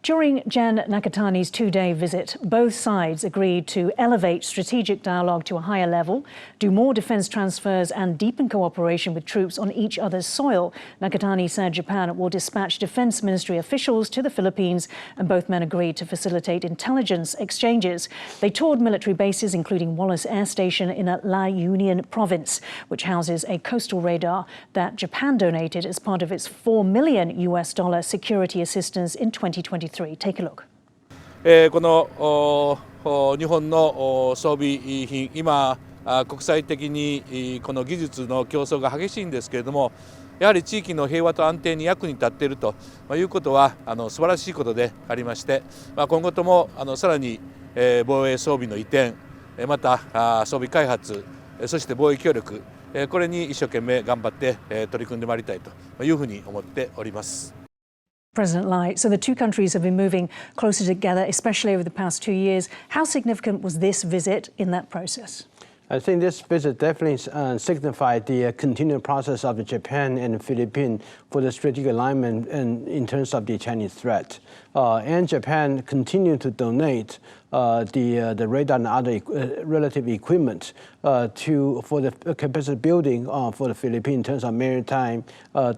During Jen Nakatani's two-day visit, both sides agreed to elevate strategic dialogue to a higher level, do more defence transfers and deepen cooperation with troops on each other's soil. Nakatani said Japan will dispatch Defence Ministry officials to the Philippines, and both men agreed to facilitate intelligence exchanges. They toured military bases, including Wallace Air Station in La Union province, which houses a coastal radar that Japan donated as part of its $4 million security assistance in 2023. Take a look. この日本の装備品、今国際的にこの技術の競争が激しいんですけれども、やはり地域の平和と安定に役に立っているということは素晴らしいことでありまして、今後ともさらに防衛装備の移転、また装備開発、そして防衛協力、これに一生懸命頑張って取り組んでまいりたいというふうに思っております。President Lai, so the two countries have been moving closer together, especially over the past 2 years. How significant was this visit in that process? I think this visit definitely signified the continued process of Japan and the Philippines for the strategic alignment in terms of the Chinese threat. And Japan continued to donate the radar and other relative equipment for the capacity building for the Philippines in terms of maritime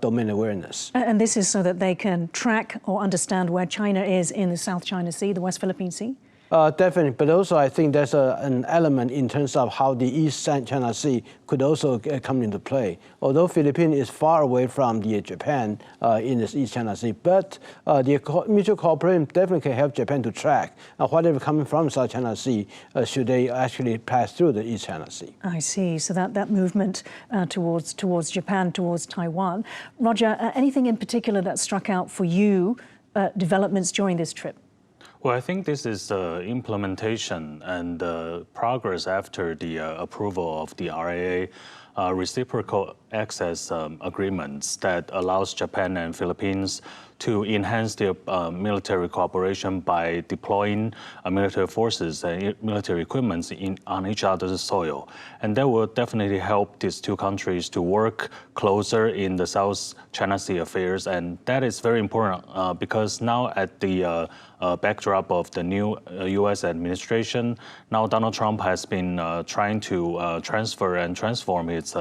domain awareness. And this is so that they can track or understand where China is in the South China Sea, the West Philippine Sea? Definitely, but also I think there's an element in terms of how the East China Sea could also come into play. Although Philippines is far away from Japan in the East China Sea, but the mutual cooperation definitely can help Japan to track whatever coming from South China Sea should they actually pass through the East China Sea. I see. So that movement towards Japan, towards Taiwan. Roger, anything in particular that struck out for you, developments during this trip? Well, I think this is implementation and progress after the approval of the RAA reciprocal access agreements that allows Japan and Philippines to enhance their military cooperation by deploying military forces and military equipment on each other's soil. And that will definitely help these two countries to work closer in the South China Sea affairs. And that is very important because now at the backdrop of the new U.S. administration, now Donald Trump has been trying to transfer and transform its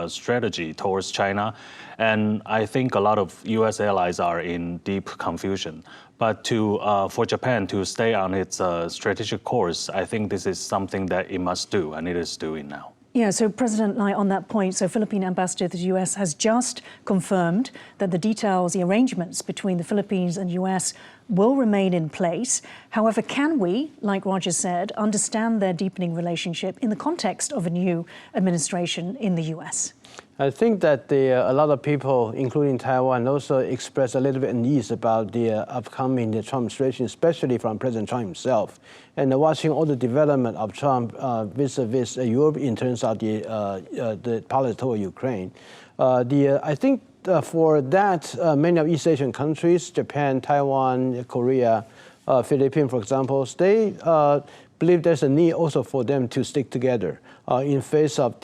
strategy towards China. And I think a lot of U.S. allies are in deep confusion. But for Japan to stay on its strategic course, I think this is something that it must do, and it is doing now. Yeah, so President Lai, on that point, so Philippine ambassador to the U.S. has just confirmed that the details, the arrangements between the Philippines and U.S. will remain in place. However, can we, like Roger said, understand their deepening relationship in the context of a new administration in the U.S.? I think that a lot of people, including Taiwan, also express a little bit unease about the upcoming Trump administration, especially from President Trump himself. And watching all the development of Trump vis-a-vis Europe in terms of the policy toward Ukraine, I think for that, many of East Asian countries, Japan, Taiwan, Korea, Philippines, for example, they believe there's a need also for them to stick together in face of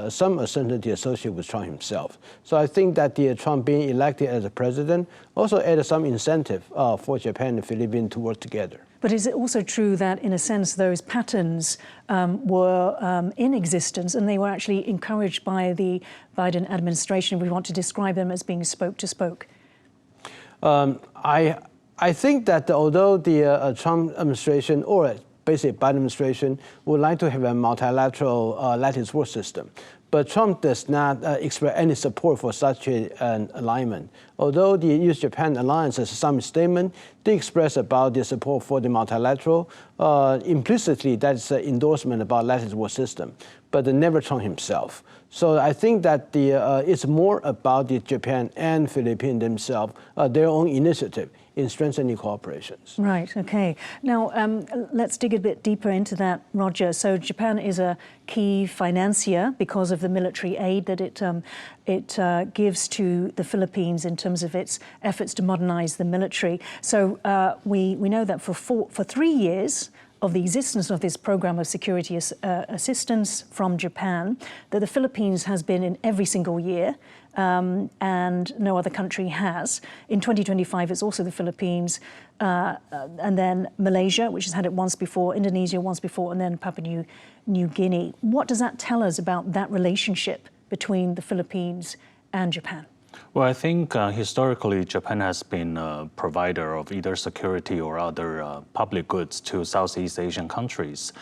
some uncertainty associated with Trump himself. So I think that Trump being elected as a president also added some incentive for Japan and Philippines to work together. But is it also true that, in a sense, those patterns were in existence and they were actually encouraged by the Biden administration? We want to describe them as being spoke to spoke. I think that although the Trump administration or basically Biden administration would like to have a multilateral lattice war system, but Trump does not express any support for such an alignment. Although the U.S.-Japan alliance has some statement, they express about their support for the multilateral. Implicitly, that's an endorsement about lattice war system, but never Trump himself. So I think that it's more about the Japan and Philippines themselves, their own initiative in strengthening cooperations. Right, okay. Now, let's dig a bit deeper into that, Roger. So Japan is a key financier because of the military aid that it gives to the Philippines in terms of its efforts to modernize the military. So we know that for 3 years, of the existence of this program of security assistance from Japan that the Philippines has been in every single year, and no other country has. In 2025, it's also the Philippines, and then Malaysia, which has had it once before, Indonesia once before, and then Papua New Guinea. What does that tell us about that relationship between the Philippines and Japan? Well, I think historically Japan has been a provider of either security or other public goods to Southeast Asian countries.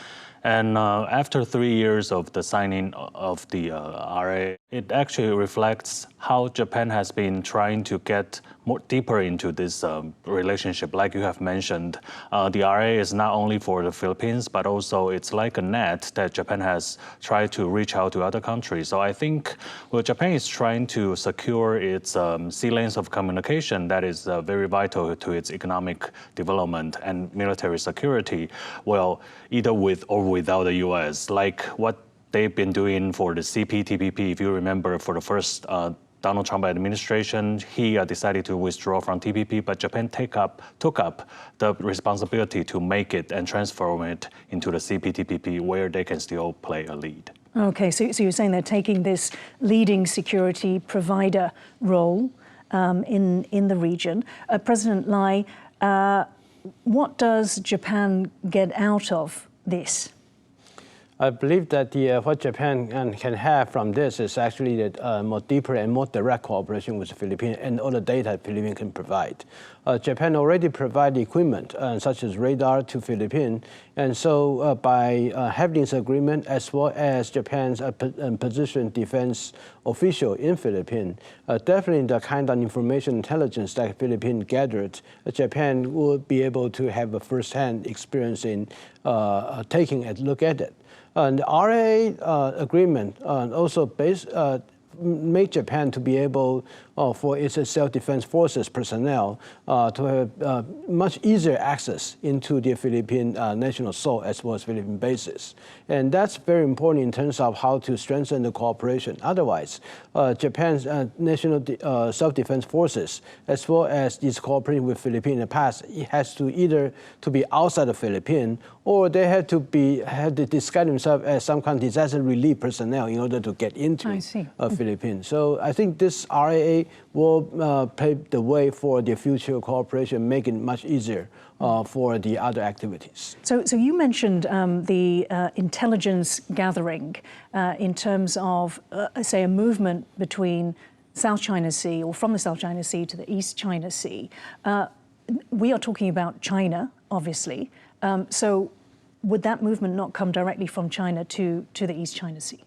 And after 3 years of the signing of the RA, it actually reflects how Japan has been trying to get more deeper into this relationship. Like you have mentioned, the RA is not only for the Philippines, but also it's like a net that Japan has tried to reach out to other countries. So I think, well, Japan is trying to secure its sea lanes of communication that is very vital to its economic development and military security. Well, either with or without the U.S., like what they've been doing for the CPTPP. If you remember, for the first Donald Trump administration, he decided to withdraw from TPP, but Japan took up the responsibility to make it and transform it into the CPTPP, where they can still play a lead. Okay, so you're saying they're taking this leading security provider role in the region. President Lai, what does Japan get out of this? I believe that what Japan can have from this is actually the more deeper and more direct cooperation with the Philippines and all the data the Philippines can provide. Japan already provides equipment such as radar to Philippines, and so by having this agreement, as well as Japan's position defense official in Philippines, definitely the kind of information intelligence that Philippines gathered, Japan will be able to have a first-hand experience in taking a look at it. And the RA agreement also make Japan to be able, for its self-defense forces personnel, to have much easier access into the Philippine national soil as well as Philippine bases. And that's very important in terms of how to strengthen the cooperation. Otherwise, Japan's national self-defense forces, as well as its cooperation with Philippines in the past, it has to either to be outside the Philippines, or they had to disguise themselves as some kind of disaster relief personnel in order to get into Philippines. So I think this RAA will pave the way for the future cooperation, making it much easier for the other activities. So you mentioned the intelligence gathering in terms of, say, a movement between South China Sea, or from the South China Sea to the East China Sea. We are talking about China, obviously. So would that movement not come directly from China to the East China Sea?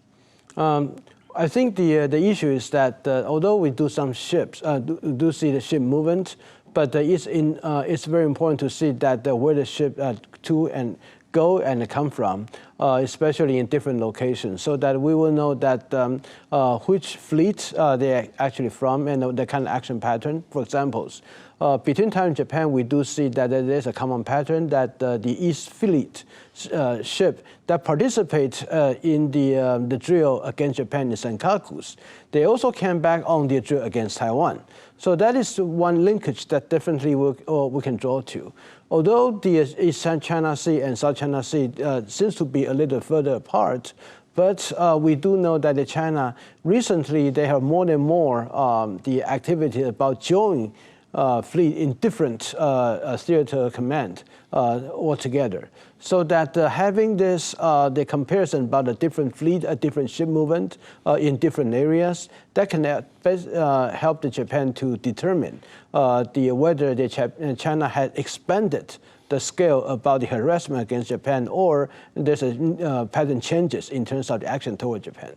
I think the issue is that although we do some ships, do see the ship movement, but it's very important to see that where the ship to and go and come from, especially in different locations, so that we will know that which fleet they're actually from and the kind of action pattern. For example, between Taiwan and Japan, we do see that there's a common pattern that the East Fleet ship that participate in the drill against Japan in Senkakus, they also came back on the drill against Taiwan. So that is one linkage that definitely we can draw to. Although the East China Sea and South China Sea seems to be a little further apart, but we do know that in China, recently they have more and more the activity about joining fleet in different theater command altogether. So that having this, the comparison about a different fleet, a different ship movement in different areas, that can help the Japan to determine whether China had expanded the scale about the harassment against Japan, or there's a pattern changes in terms of the action toward Japan.